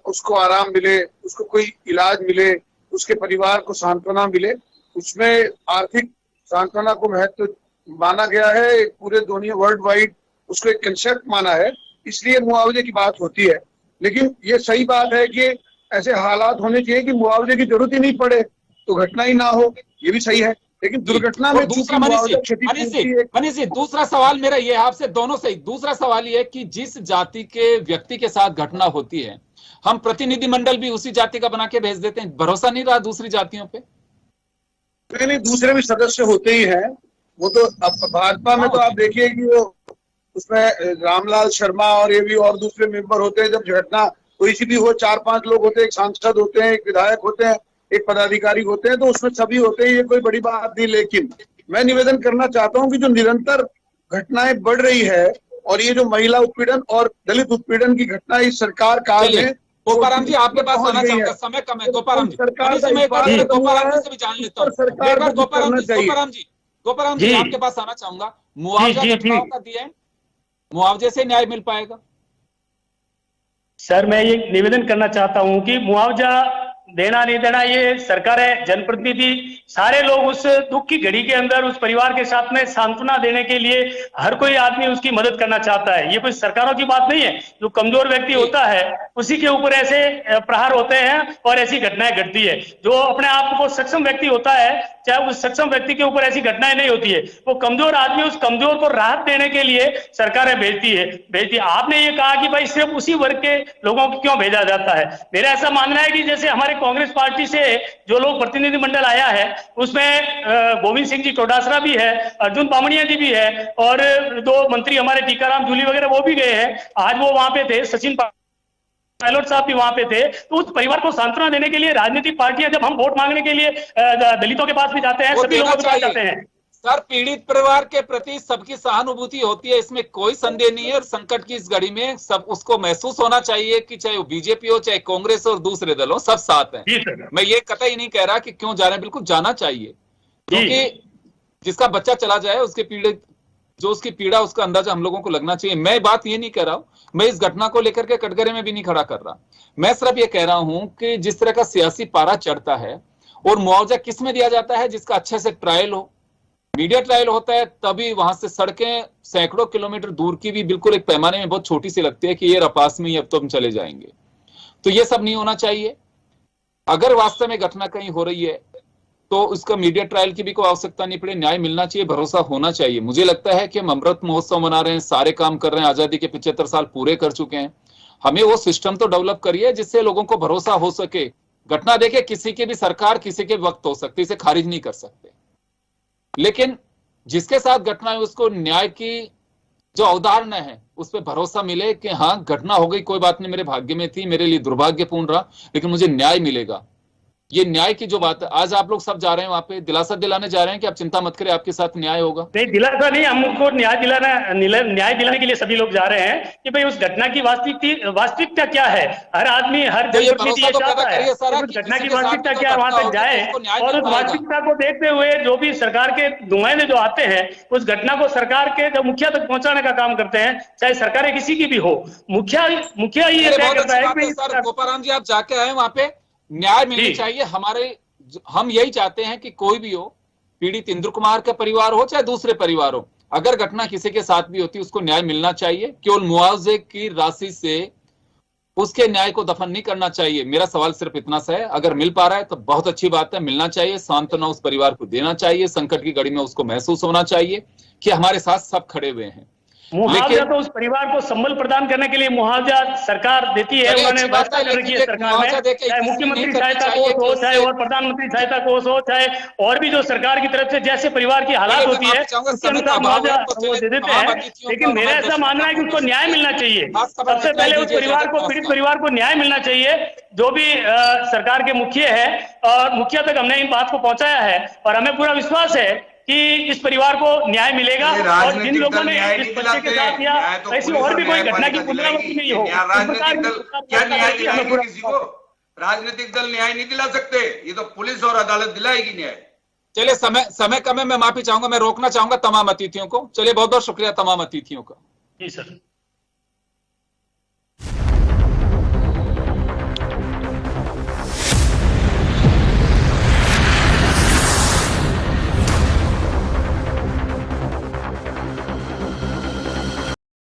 उसको आराम मिले, उसको कोई इलाज मिले, उसके परिवार को सांत्वना मिले, उसमें आर्थिक सांत्वना को महत्व माना गया है। पूरे दुनिया वर्ल्ड वाइड उसको एक कंसेप्ट माना है, इसलिए मुआवजे की बात होती है। लेकिन ये सही बात है कि ऐसे हालात होने चाहिए कि मुआवजे की जरूरत ही नहीं पड़े, तो घटना ही ना हो, ये भी सही है। लेकिन दुर्घटना में दूसरा मनीष जी, दूसरा सवाल मेरा ये है आपसे, दोनों सही। दूसरा सवाल ये है कि जिस जाति के व्यक्ति के साथ घटना होती है, हम प्रतिनिधिमंडल भी उसी जाति का बना के भेज देते हैं। भरोसा नहीं रहा दूसरी जातियों पे? नहीं, दूसरे भी सदस्य होते ही हैं। वो तो अब भाजपा में तो आप देखिए कि वो उसमें रामलाल शर्मा और ये भी और दूसरे मेंबर होते हैं। जब घटना कोई सी भी हो, 4-5 लोग होते हैं, एक सांसद होते हैं, एक विधायक होते हैं, एक पदाधिकारी होते हैं, तो उसमें सभी होते हैं, ये कोई बड़ी बात नहीं। लेकिन मैं निवेदन करना चाहता हूं कि जो निरंतर घटनाएं बढ़ रही है और ये जो महिला उत्पीड़न और दलित उत्पीड़न की घटना इस सरकार काल में, गोपाराम जी आपके पास आना चाहूंगा, समय कम है। गोपाराम जी, गोपाराम जी से भी जान लेता हूँ। गोपाराम जी आपके पास आना चाहूंगा। मुआवजा घटनाओं का दिया है, मुआवजे से न्याय मिल पाएगा? सर, मैं ये निवेदन करना चाहता हूं कि मुआवजा देना नहीं देना ये सरकार है, जनप्रतिनिधि सारे लोग उस दुख की घड़ी के अंदर उस परिवार के साथ में सांत्वना देने के लिए हर कोई आदमी उसकी मदद करना चाहता है। ये कोई सरकारों की बात नहीं है। जो कमजोर व्यक्ति होता है उसी के ऊपर ऐसे प्रहार होते हैं और ऐसी घटनाएं घटती है। जो अपने आप को सक्षम व्यक्ति होता है, चाहे उस सक्षम व्यक्ति के ऊपर ऐसी घटनाएं नहीं होती है। वो कमजोर आदमी, उस कमजोर को राहत देने के लिए सरकारें भेजती है। आपने ये कहा कि भाई सिर्फ उसी वर्ग के लोगों को क्यों भेजा जाता है। मेरा ऐसा मानना है कि जैसे हमारे कांग्रेस पार्टी से जो लोग प्रतिनिधिमंडल आया है उसमें गोविंद सिंह जी चौटासरा भी है, अर्जुन बामणिया जी भी है और 2 मंत्री हमारे टीकाराम जूली वगैरह वो भी गए हैं। आज वो वहां पे थे, सचिन पायलट साहब भी वहां पे थे। तो उस परिवार को सांत्वना देने के लिए राजनीतिक पार्टियां, जब हम वोट मांगने के लिए दलितों के पास भी जाते हैं, सभी लोगों के पास जाते हैं। सर, पीड़ित परिवार के प्रति सबकी सहानुभूति होती है, इसमें कोई संदेह नहीं है। और संकट की इस घड़ी में सब उसको महसूस होना चाहिए कि चाहे वो बीजेपी हो, चाहे कांग्रेस और दूसरे दल हो, सब साथ हैं। मैं ये कतई नहीं कह रहा कि क्यों जा रहे हैं, बिल्कुल जाना चाहिए, क्योंकि जिसका बच्चा चला जाए उसके पीड़ित जो उसकी पीड़ा, उसका अंदाजा हम लोगों को लगना चाहिए। मैं बात ये नहीं कर रहा हूं, मैं इस घटना को लेकर के कटघरे में भी नहीं खड़ा कर रहा। मैं सिर्फ ये कह रहा हूं कि जिस तरह का सियासी पारा चढ़ता है और मुआवजा किस में दिया जाता है, जिसका अच्छे से ट्रायल हो, मीडिया ट्रायल होता है, तभी वहां से सड़कें सैकड़ों किलोमीटर दूर की भी बिल्कुल एक पैमाने में बहुत छोटी सी लगती है कि ये रपास में ही अब तो हम चले जाएंगे। तो ये सब नहीं होना चाहिए। अगर वास्तव में घटना कहीं हो रही है तो उसका मीडिया ट्रायल की भी कोई आवश्यकता नहीं पड़े, न्याय मिलना चाहिए, भरोसा होना चाहिए। मुझे लगता है कि हम अमृत महोत्सव मना रहे हैं, सारे काम कर रहे हैं, आजादी के 75 साल पूरे कर चुके हैं। हमें वो सिस्टम तो डेवलप करिए जिससे लोगों को भरोसा हो सके। घटना देखिए, किसी की भी सरकार किसी के वक्त हो सकती है, इसे खारिज नहीं कर सकते, लेकिन जिसके साथ घटना है उसको न्याय की जो अवधारणा है उस पर भरोसा मिले कि हाँ घटना हो गई, कोई बात नहीं, मेरे भाग्य में थी, मेरे लिए दुर्भाग्यपूर्ण रहा, लेकिन मुझे न्याय मिलेगा। ये न्याय की जो बात है, आज आप लोग सब जा रहे हैं वहां पे, दिलासा दिलाने जा रहे हैं कि आप चिंता मत करें, आपके साथ न्याय होगा। नहीं, दिलासा नहीं, हमको न्याय दिलाने के लिए सभी लोग जा रहे हैं कि भाई उस घटना की वास्तविकता क्या है। हर आदमी, हर जनप्रतिनिधि ये चाहता है उस घटना की वास्तविकता क्या है, वहां तक जाए और उस वास्तविकता को देखते हुए जो भी सरकार के नुमाइंदे जो आते हैं उस घटना को सरकार के जो मुखिया तक पहुंचाने का काम करते हैं, चाहे सरकारें किसी की भी हो। मुखिया ये तय करता है। गोपाराम जी, आप जाके आए वहां पे, न्याय मिलनी चाहिए। हम यही चाहते हैं कि कोई भी हो, पीड़ित इंद्र कुमार का परिवार हो चाहे दूसरे परिवार हो, अगर घटना किसी के साथ भी होती है उसको न्याय मिलना चाहिए। केवल मुआवजे की राशि से उसके न्याय को दफन नहीं करना चाहिए। मेरा सवाल सिर्फ इतना सा है, अगर मिल पा रहा है तो बहुत अच्छी बात है, मिलना चाहिए, सांत्वना उस परिवार को देना चाहिए, संकट की घड़ी में उसको महसूस होना चाहिए कि हमारे साथ सब खड़े हुए हैं। मुआवजा तो उस परिवार को संबल प्रदान करने के लिए मुआवजा सरकार देती है, उन्होंने व्यवस्था कर रखी है सरकार में, चाहे मुख्यमंत्री सहायता कोष हो, चाहे और प्रधानमंत्री सहायता कोष हो, चाहे और भी जो सरकार की तरफ से जैसे परिवार की हालात होती है उसके अनुसार मुआवजा वो दे देते हैं। लेकिन मेरा ऐसा मानना है कि उसको न्याय मिलना चाहिए। सबसे पहले उस परिवार को, पीड़ित परिवार को न्याय मिलना चाहिए। जो भी सरकार के मुखिया है और मुखिया तक हमने इन बात को पहुंचाया है और हमें पूरा विश्वास है कि इस परिवार को न्याय मिलेगा। और जिन लोगों ने इस बच्चे के साथ या ऐसी और भी कोई घटना की पुनरावृत्ति नहीं हो, क्या न्याय दिलाएगी किसी को? राजनीतिक दल न्याय नहीं दिला सकते, ये तो पुलिस और अदालत दिलाएगी न्याय। चलिए, समय कम है, मैं माफी चाहूंगा, मैं रोकना चाहूंगा तमाम अतिथियों को। चलिए, बहुत बहुत शुक्रिया तमाम अतिथियों का। जी सर।